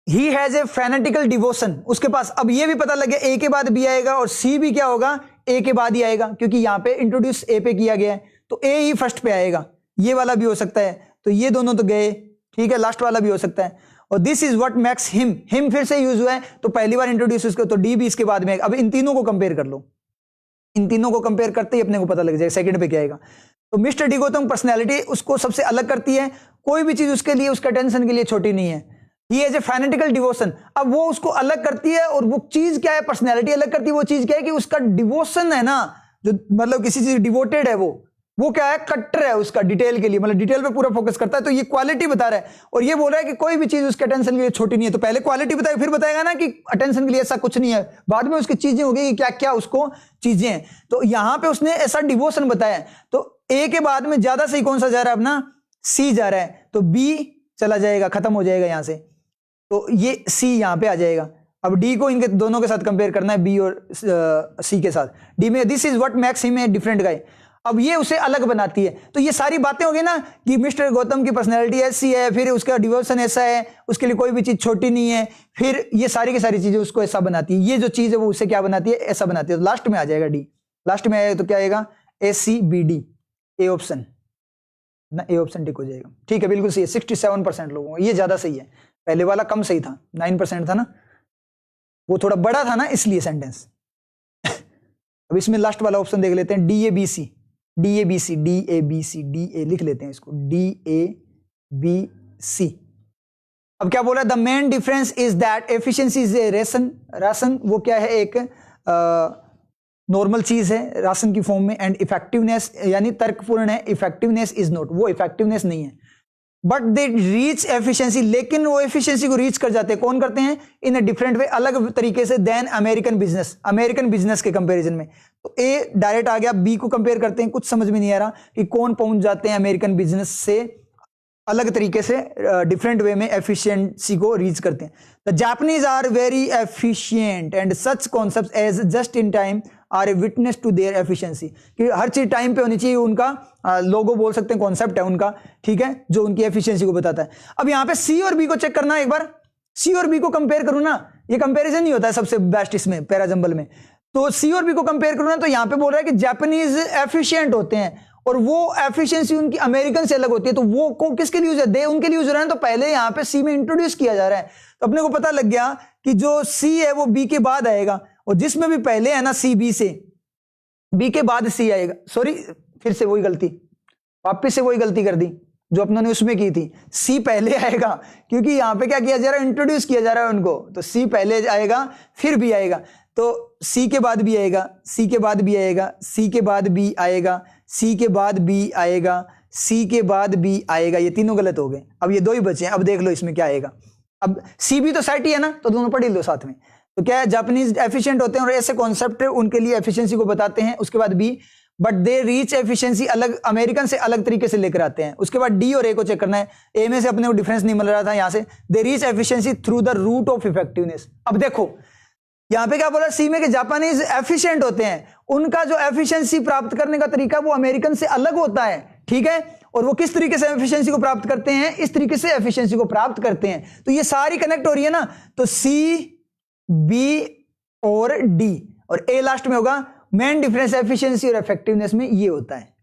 [SPEAKER 1] he has a fanatical devotion, उसके पास, अब ये भी पता लग गया ए के बाद बी आएगा और सी भी क्या होगा, ए के बाद ही आएगा, क्योंकि यहां पे इंट्रोड्यूस ए पे किया गया है, तो ए ही फर्स्ट पे आएगा। ये वाला भी हो सकता है, तो ये दोनों तो गए। ठीक है, लास्ट वाला भी हो सकता है। और this is what makes him फिर से यूज हुआ है, तो पहली बार इंट्रोड्यूस उसको, तो डी भी इसके बाद में। अब इन तीनों को कंपेयर कर लो, इन तीनों को कंपेयर करते ही अपने को पता लग जाएगा सेकंड पे क्या आएगा। तो मिस्टर डी गौतम पर्सनैलिटी उसको सबसे अलग करती है, कोई भी चीज उसके लिए, उसका टेंशन के लिए छोटी नहीं है। He has a fanatical devotion, अब वो उसको अलग करती है, और वो चीज क्या है, पर्सनैलिटी अलग करती है, वो चीज क्या है कि उसका डिवोशन है ना, जो मतलब किसी चीज डिवोटेड है, वो क्या है, कट्टर है उसका डिटेल के लिए, मतलब डिटेल पे पूरा फोकस करता है। तो ये क्वालिटी बता रहा है, और ये बोल रहा है कि कोई भी चीज उसके अटेंशन के लिए छोटी नहीं है। तो पहले क्वालिटी बताएगा, फिर बताएगा ना कि अटेंशन के लिए ऐसा कुछ नहीं है, बाद में उसकी चीजें होगी कि क्या क्या उसको चीजें हैं। तो यहां पे उसने ऐसा डिवोशन बताया, तो ए के बाद में ज्यादा सही कौन सा जा रहा है अपना, सी जा रहा है, तो बी चला जाएगा, खत्म हो जाएगा यहां से, तो ये सी यहां पे आ जाएगा। अब डी को इनके दोनों के साथ कंपेयर करना है, बी और सी के साथ। डी में this is what makes him a different गाय, अब ये उसे अलग बनाती है। तो ये सारी बातें हो गई ना कि मिस्टर गौतम की पर्सनैलिटी ऐसी है, फिर उसका डिवोशन ऐसा है, उसके लिए कोई भी चीज छोटी नहीं है, फिर ये सारी की सारी चीजें उसको ऐसा बनाती है, ये जो चीज है वो उसे क्या बनाती है, ऐसा बनाती है। तो लास्ट में आ जाएगा डी, लास्ट में आएगा तो क्या आएगा, ACBD, ए ऑप्शन ना, ए ऑप्शन टिक हो जाएगा। ठीक है, बिल्कुल सही है, 67% लोगों को, ये ज्यादा सही है, पहले वाला कम सही था, 9% था ना, वो थोड़ा बड़ा था ना इसलिए सेंटेंस। अब इसमें लास्ट वाला ऑप्शन देख लेते हैं, DABC DA लिख लेते हैं इसको, DABC। अब क्या बोला, the main difference is that efficiency is a ration, वो क्या है, एक नॉर्मल चीज है राशन की फॉर्म में, एंड इफेक्टिवनेस यानी तर्कपूर्ण है, इफेक्टिवनेस इज नॉट, वो इफेक्टिवनेस नहीं है, बट दे रीच एफिशिएंसी, लेकिन वो एफिशिएंसी को रीच कर जाते हैं, कौन करते हैं, इन अ डिफरेंट वे, अलग तरीके से, देन अमेरिकन बिजनेस के कंपैरिजन में। तो ए डायरेक्ट आ गया, बी को कंपेयर करते हैं, कुछ समझ में नहीं आ रहा कि कौन पहुंच जाते हैं अमेरिकन बिजनेस से अलग तरीके से, डिफरेंट वे में एफिशिएंसी को रीच करते हैं। The Japanese are very efficient and such concept as just in time are a witness to their efficiency, कि हर चीज टाइम पे होनी चाहिए, उनका लोगो बोल सकते हैं, कॉन्सेप्ट है उनका, ठीक है, जो उनकी एफिशिएंसी को बताता है। अब यहां पे सी और बी को चेक करना, एक बार सी और बी को कंपेयर करूं ना, ये कंपेरिजन नहीं होता है सबसे बेस्ट इसमें पैराजंबल में, तो सी और बी को कंपेयर करूं ना, तो यहां पे बोल रहा है कि जापानीज एफिशिएंट होते हैं, और वो एफिशिएंसी उनकी अमेरिकन से अलग होती है, तो वो को किसके लिए यूज है, दे उनके लिए यूज हो रहा है, तो पहले यहां पे सी में इंट्रोड्यूस किया जा रहा है, तो अपने को पता लग गया कि जो सी है वो बी के बाद आएगा, और जिसमें भी पहले है ना सी, बी से, बी के बाद सी आएगा, सॉरी फिर से वही गलती, वापिस से वही गलती कर दी जो अपनों ने उसमें की थी, सी पहले आएगा, क्योंकि यहां पे क्या किया जा रहा है, इंट्रोड्यूस किया जा रहा है उनको, तो सी पहले आएगा फिर बी आएगा, तो सी के बाद बी आएगा, सी के बाद बी आएगा, सी के बाद बी आएगा, सी के बाद बी आएगा, सी के बाद बी आएगा, ये तीनों गलत हो गए, अब ये दो ही बचे हैं। अब देख लो इसमें क्या आएगा, अब सी भी तो सेट ही है ना, तो दोनों पढ़ ही लो साथ में। तो क्या है, जापानीज एफिशिएंट होते हैं और ऐसे कॉन्सेप्ट उनके लिए एफिशिएंसी को बताते हैं, उसके बाद B, but they reach efficiency अलग, अमेरिकन से अलग तरीके से लेकर आते हैं। उसके बाद डी और ए को चेक करना है, ए में से अपने को डिफरेंस नहीं मिल रहा था, यहां से they reach efficiency through the route of effectiveness. अब देखो यहां पे क्या बोला, सी में के जापानीज एफिशिएंट होते हैं, उनका जो एफिशिएंसी प्राप्त करने का तरीका वो अमेरिकन से अलग होता है, ठीक है, और वो किस तरीके से एफिशिएंसी को प्राप्त करते हैं, इस तरीके से एफिशिएंसी को प्राप्त करते हैं। तो ये सारी कनेक्ट हो रही है ना, तो सी, बी और डी, और ए लास्ट में होगा। मेन डिफरेंस एफिशिएंसी और इफेक्टिवनेस में ये होता है,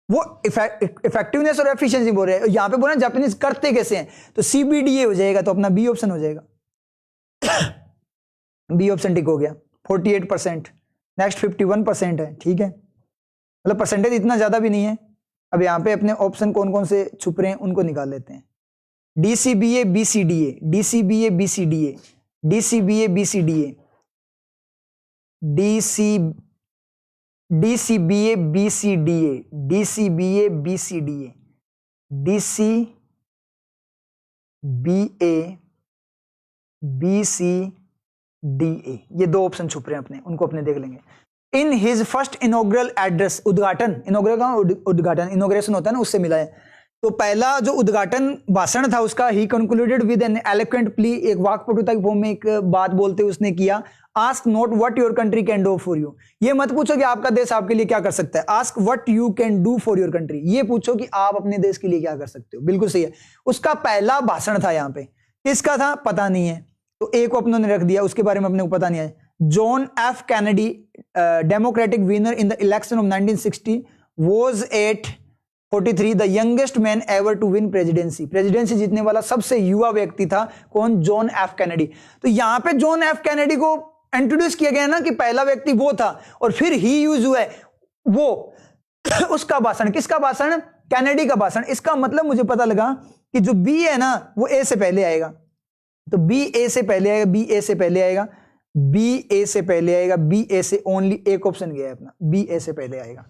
[SPEAKER 1] वो इफेक्टिवनेस और एफिशिएंसी बोल रहे हैं, यहां पे बोला जापानीज करते कैसे हैं, तो CBDA हो जाएगा, तो अपना बी ऑप्शन हो जाएगा। बी ऑप्शन टिक हो गया। 48%, नेक्स्ट 51% है, ठीक है, मतलब परसेंटेज इतना ज्यादा भी नहीं है। अब यहाँ पे अपने ऑप्शन कौन कौन से छुप रहे हैं उनको निकाल लेते हैं। DCBA BCDA, DCBA BCDA, DCBA BCDA, DCBA BCDA, DCBA BCDA, DCBA BCDA, ये दो ऑप्शन छुप रहे हैं अपने, उनको अपने देख लेंगे। In his first inaugural address, उद्घाटन, इनॉग्रल का उद्घाटन, इनॉग्रेशन होता है ना, उससे मिला है। तो पहला जो उद्घाटन भाषण था उसका, he concluded with an eloquent plea, एक वाक्पटुता की फॉर्म में एक बात बोलते हुए उसने किया, ask not what your country can do for you, ये मत पूछो कि आपका देश आपके लिए क्या कर सकता है, ask what you can do for your country, ये पूछो कि आप अपने देश के लिए क्या कर सकते हो। बिल्कुल सही है, उसका पहला भाषण था। यहाँ पे किसका था पता नहीं है, तो एक को अपनों ने रख दिया, उसके बारे में अपने को पता नहीं है। John F Kennedy, Democratic winner in the election of 1960, was at 43 the youngest man ever to win presidency, presidency जीतने वाला सबसे युवा व्यक्ति था कौन, जॉन एफ कैनेडी। तो यहां पे जॉन एफ कैनेडी को इंट्रोड्यूस किया गया ना कि पहला व्यक्ति वो था, और फिर ही यूज हुआ है वो उसका भाषण, किसका भाषण, कैनेडी का भाषण। इसका मतलब मुझे पता लगा कि जो बी है ना वो ए से पहले आएगा, तो बी ए से पहले आएगा, बी ए से पहले आएगा, बी ए से पहले आएगा, बी ए से ओनली एक ऑप्शन गया है अपना, बी ए से पहले आएगा,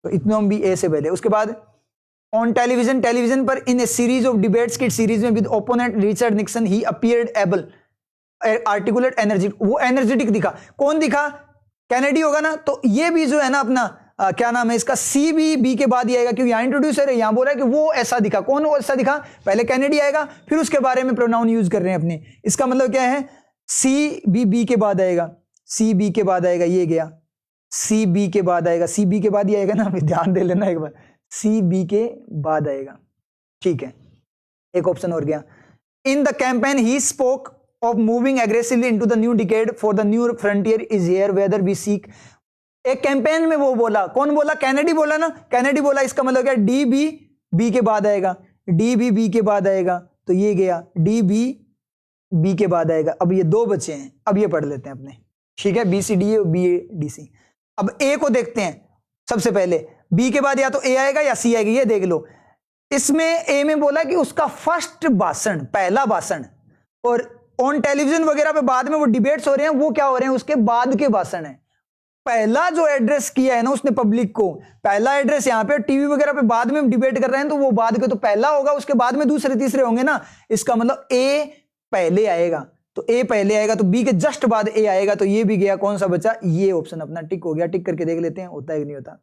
[SPEAKER 1] तो इतना बी ए से पहले। उसके बाद ऑन टेलीविजन, टेलीविजन पर इन ए सीरीज ऑफ डिबेट्स की सीरीज में with opponent Richard Nixon he appeared able articulate energy, वो एनर्जेटिक दिखा, कौन दिखा, कैनेडी होगा ना। तो ये भी जो है ना अपना क्या नाम है इसका, सी भी बी के बाद ही आएगा, क्योंकि यहां इंट्रोड्यूसर है, यहां बोल रहा है कि वो ऐसा दिखा, कौन वो ऐसा दिखा, पहले कैनेडी आएगा फिर उसके बारे में प्रोनाउन यूज कर रहे हैं अपने। इसका मतलब क्या है, सी बी के बाद आएगा, सी बी के बाद आएगा, ये गया, सी बी के बाद आएगा, सी बी के बाद ही आएगा ना, ध्यान दे लेना एक बार, सी बी के बाद आएगा, ठीक है। एक ऑप्शन और गया, in the campaign he spoke of moving aggressively into the new decade for the new frontier is here whether we seek, एक कैंपेन में वो बोला, कौन बोला, कैनेडी बोला ना, कैनेडी बोला। इसका मतलब क्या, डी बी बी के बाद आएगा, डी बी बी के बाद आएगा, तो ये गया, डी बी बी के बाद आएगा। अब ये दो बचे हैं, अब ये पढ़ लेते हैं अपने, ठीक है, B C D A, B A D C. अब ए को देखते हैं सबसे पहले, बी के बाद या तो ए आएगा या सी आएगी, ये देख लो। इसमें ए में बोला कि उसका फर्स्ट भाषण, पहला भाषण, और ऑन टेलीविजन वगैरह पे बाद में वो डिबेट्स हो रहे हैं, वो क्या हो रहे हैं, उसके बाद के भाषण है। पहला जो एड्रेस किया है ना उसने पब्लिक को, पहला एड्रेस यहाँ पे, टीवी वगैरह पे बाद में डिबेट कर रहे हैं तो वो बाद के, तो पहला होगा, उसके बाद में दूसरे तीसरे होंगे ना। इसका मतलब ए पहले आएगा, तो ए पहले आएगा, तो बी के जस्ट बाद ए आएगा, तो ये भी गया, कौन सा बचा, ये ऑप्शन अपना टिक हो गया। टिक करके देख लेते हैं होता है कि नहीं होता,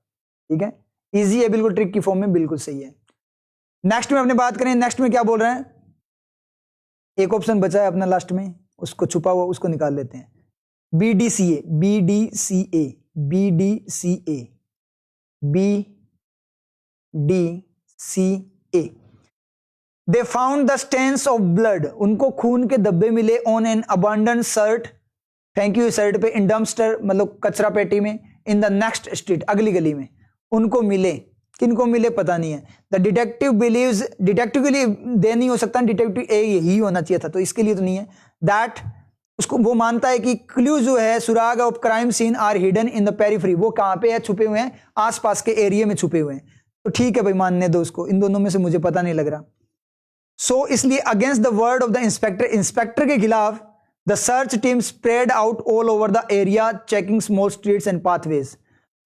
[SPEAKER 1] ठीक है, इजी है बिल्कुल, ट्रिक की फॉर्म में बिल्कुल सही है। नेक्स्ट में अपने बात करें, नेक्स्ट में क्या बोल रहे हैं, एक ऑप्शन बचा है अपना लास्ट में, उसको छुपा हुआ, उसको निकाल लेते हैं। B D C A, B D C A, B D C A, B D C A, they found the stains of blood, उनको खून के धब्बे मिले, on an abundant shirt, thank you shirt पे, इन डम्पस्टर मतलब कचरा पेटी में, इन द नेक्स्ट स्ट्रीट, अगली गली में उनको मिले। किनको मिले पता नहीं है। द डिटेक्टिव बिलीव्स, डिटेक्टिव के लिए दे नहीं हो सकता, डिटेक्टिव ए ही होना चाहिए था, तो इसके लिए तो नहीं है। दैट, उसको वो मानता है कि क्लू जो है, सुराग of crime scene are hidden in the periphery, वो कहां पे है, छुपे हुए हैं, आसपास के एरिया में छुपे हुए हैं। तो ठीक है भाई, मानने दो उसको, इन दोनों में से मुझे पता नहीं लग रहा। सो इसलिए against the word of the inspector, inspector के खिलाफ the search team spread out all over the area checking small streets and pathways.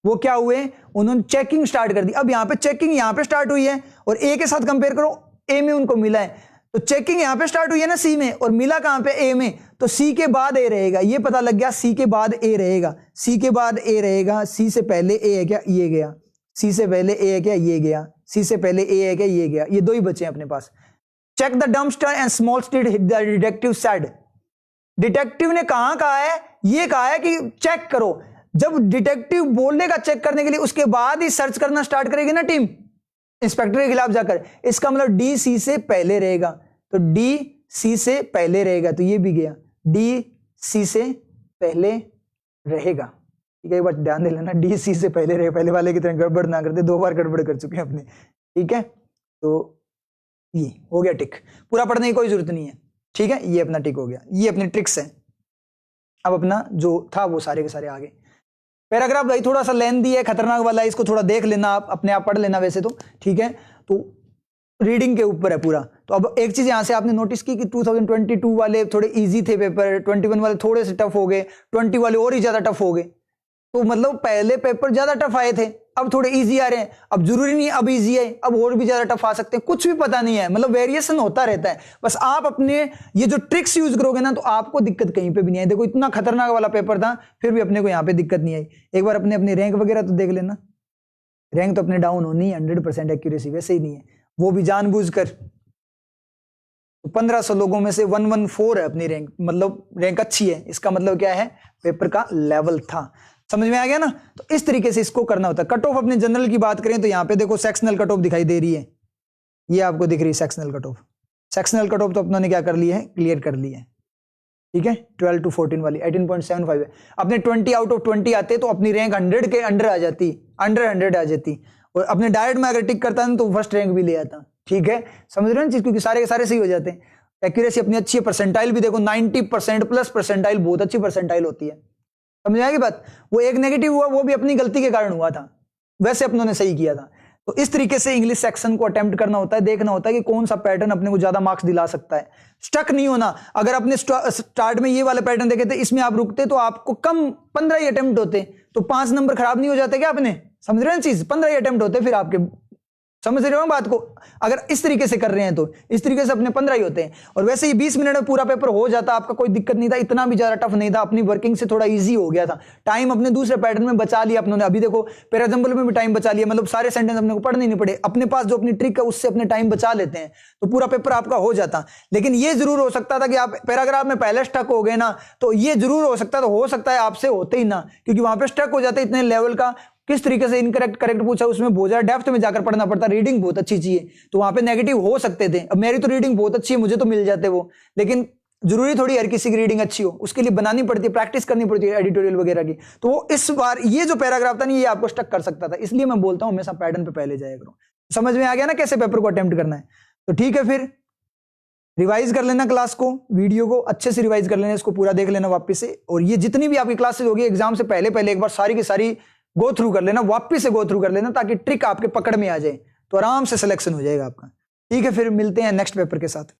[SPEAKER 1] वो क्या हुए, उन्होंने चेकिंग स्टार्ट कर दी। अब यहां पे चेकिंग यहां पे स्टार्ट हुई है, और ए के साथ कंपेयर करो, ए में उनको मिला है, तो चेकिंग यहां पे स्टार्ट हुई है ना सी में, और मिला कहां पे, ए में, तो सी के बाद ए रहेगा, ये पता लग गया, सी के बाद ए रहेगा, सी के बाद ए रहेगा, सी से पहले ए है क्या, ये गया, सी से पहले ए है क्या, ये गया, सी से पहले ए है क्या, ये गया, ये दो ही बचे हैं अपने पास। Check the dumpster and small street, the detective said, detective ने कहा है, ये कहा है कि चेक करो। जब डिटेक्टिव बोलेगा चेक करने के लिए, उसके बाद ही सर्च करना स्टार्ट करेगी ना टीम इंस्पेक्टर के खिलाफ जाकर, इसका मतलब डी सी से पहले रहेगा, तो डी सी से पहले रहेगा, तो ये भी गया, डी सी से पहले रहेगा, ठीक है, एक बार ध्यान दे लेना, डी सी से पहले रहेगा, पहले वाले की तरह गड़बड़ ना करते, दो बार गड़बड़ कर चुके हैं अपने, ठीक है। तो ये हो गया टिक, पूरा पढ़ने की कोई जरूरत नहीं है, ठीक है, ये अपना टिक हो गया, ये अपनी ट्रिक्स है। अब अपना जो था वो सारे के सारे आगे। पैराग्राफ भाई थोड़ा सा लेंथी है, खतरनाक वाला है, इसको थोड़ा देख लेना, आप अपने आप पढ़ लेना वैसे तो ठीक है। तो रीडिंग के ऊपर है पूरा। तो अब एक चीज यहां से आपने नोटिस की कि 2022 वाले थोड़े इजी थे पेपर, 21 वाले थोड़े से टफ हो गए, 20 वाले और ही ज्यादा टफ हो गए। तो मतलब पहले पेपर ज्यादा टफ आए थे, अब थोड़े इजी आ रहे हैं। अब जरूरी नहीं अब इजी है, अब और भी ज्यादा टफ आ सकते हैं, कुछ भी पता नहीं है, मतलब वेरिएशन होता रहता है। बस आप अपने ये जो ट्रिक्स यूज करोगे ना तो आपको दिक्कत कहीं पे भी नहीं आई। देखो इतना खतरनाक वाला पेपर था फिर भी अपने को यहाँ पे दिक्कत नहीं आई। एक बार अपने रैंक वगैरह तो देख लेना, रैंक तो अपने डाउन होनी है, 100% एक्यूरेसी वैसे ही नहीं है, वो भी जानबूझकर। 1500 लोगों में से 114 है अपनी रैंक, मतलब रैंक अच्छी है, इसका मतलब क्या है पेपर का लेवल था। समझ में आ गया ना। तो इस तरीके से इसको करना होता है। कट ऑफ अपने जनरल की बात करें तो यहाँ पे देखो सेक्शनल कट ऑफ दिखाई दे रही है, ये आपको दिख रही है sectional cut off. Sectional cut off तो अपनों ने क्या कर लिया है, क्लियर कर लिया है, ठीक है। 12 to 14 वाली 18.75 है। अपने 20 आउट ऑफ 20 आते तो अपनी रैंक 100 के अंडर आ जाती, अंडर 100 आ जाती। और अपने डायरेक्ट में अगर टिक करता है तो फर्स्ट रैंक भी ले आता, ठीक है। समझ रहे हो ना चीज, क्योंकि सारे के सारे सही हो जाते हैं। एक्यूरेसी अपनी अच्छी है, परसेंटाइल भी देखो 90% प्लस परसेंटाइल, बहुत अच्छी परसेंटाइल होती है। समझ आएगी बात। वो एक नेगेटिव हुआ वो भी अपनी गलती के कारण हुआ था, वैसे अपनों ने सही किया था। तो इस तरीके से इंग्लिश सेक्शन को अटेम्प्ट करना होता है, देखना होता है कि कौन सा पैटर्न अपने को ज्यादा मार्क्स दिला सकता है। स्टक नहीं होना। अगर अपने स्टार्ट में ये वाले पैटर्न देखे थे, इसमें आप रुकते तो आपको कम 15 ही अटेम्प्ट होते, तो 5 नंबर खराब नहीं हो जाते क्या अपने। समझ रहे हैं चीज, 15 ही अटेम्प्ट होते फिर आपके। समझ रहे हो बात को। अगर इस तरीके से कर रहे हैं तो इस तरीके से अपने 15 ही होते हैं। और वैसे ही 20 मिनट में पूरा पेपर हो जाता, आपका कोई दिक्कत नहीं था, इतना भी ज्यादा टफ नहीं था, अपनी वर्किंग से थोड़ा इजी हो गया था। टाइम अपने दूसरे पैटर्न में बचा लिया अपनों ने। अभी देखो पैराजंबल में भी टाइम बचा लिया, मतलब सारे सेंटेंस अपने को पढ़ने नहीं पड़े, अपने पास जो अपनी ट्रिक है उससे अपने टाइम बचा लेते हैं, तो पूरा पेपर आपका हो जाता। लेकिन ये जरूर हो सकता था कि आप पैराग्राफ में पहले स्टक हो गए ना, तो ये जरूर हो सकता, तो हो सकता है आपसे होते ही ना, क्योंकि वहां पे स्टक हो जाते इतने लेवल का। किस तरीके से इनकरेक्ट करेक्ट पूछा, उसमें बहुत ज्यादा डेप्थ में जाकर पढ़ना पड़ता। रीडिंग बहुत अच्छी चाहिए, तो वहां पे नेगेटिव हो सकते थे। अब मेरी तो रीडिंग बहुत अच्छी है, मुझे तो मिल जाते वो, लेकिन जरूरी थोड़ी हर किसी की रीडिंग अच्छी हो, उसके लिए बनानी पड़ती है, प्रैक्टिस करनी पड़ती है एडिटोरियल वगैरह की। तो वो इस बार ये जो पैराग्राफ था नहीं, ये आपको स्टक कर सकता था, इसलिए मैं बोलता हूं हमेशा पैटर्न पे पहले जाया करो। समझ में आ गया ना कैसे पेपर को अटेम्प्ट करना है। तो ठीक है, फिर रिवाइज कर लेना क्लास को, वीडियो को अच्छे से रिवाइज कर लेना, इसको पूरा देख लेना वापस से। और ये जितनी भी आपकी क्लासेस होगी एग्जाम से पहले पहले एक बार सारी की सारी गो थ्रू कर लेना, वापस से गो थ्रू कर लेना, ताकि ट्रिक आपके पकड़ में आ जाए, तो आराम से सिलेक्शन हो जाएगा आपका। ठीक है, फिर मिलते हैं नेक्स्ट पेपर के साथ।